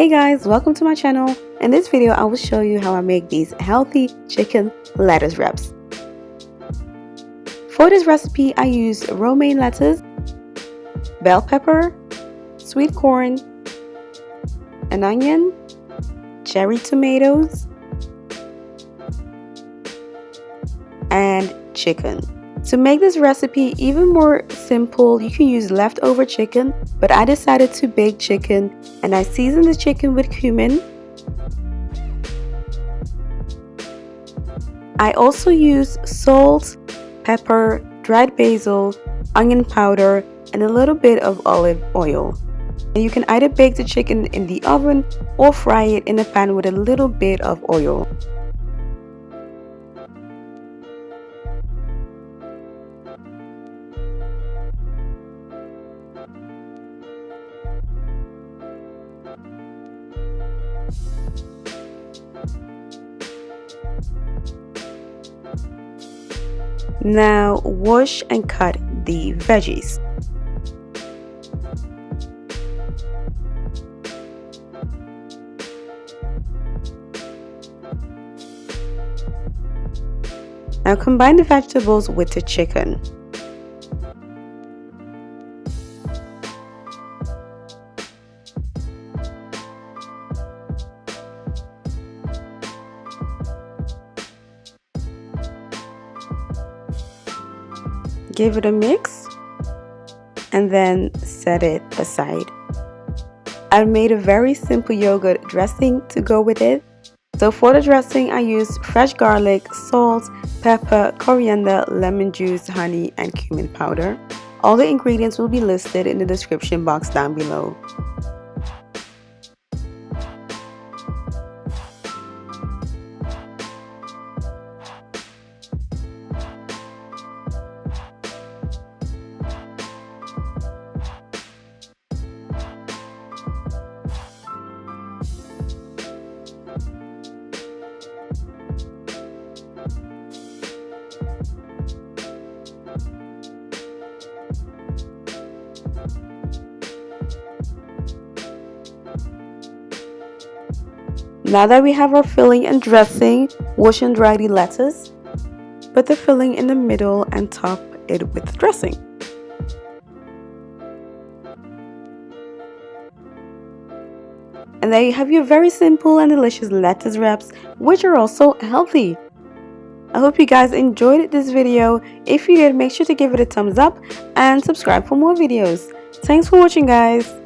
Hey guys, welcome to my channel. In this video I will show you how I make these healthy chicken lettuce wraps. For this recipe I use romaine lettuce, bell pepper, sweet corn, an onion, cherry tomatoes, and chicken. To make this recipe even more simple, you can use leftover chicken, but I decided to bake chicken and I seasoned the chicken with cumin. I also use salt, pepper, dried basil, onion powder, and a little bit of olive oil. And you can either bake the chicken in the oven or fry it in a pan with a little bit of oil. Now wash and cut the veggies. Now combine the vegetables with the chicken. Give it a mix and then set it aside. I made a very simple yogurt dressing to go with it. So for the dressing I used fresh garlic, salt, pepper, coriander, lemon juice, honey, and cumin powder. All the ingredients will be listed in the description box down below. Now that we have our filling and dressing, wash and dry the lettuce. Put the filling in the middle and top it with the dressing. And there you have your very simple and delicious lettuce wraps, which are also healthy. I hope you guys enjoyed this video. If you did, make sure to give it a thumbs up and subscribe for more videos. Thanks for watching, guys.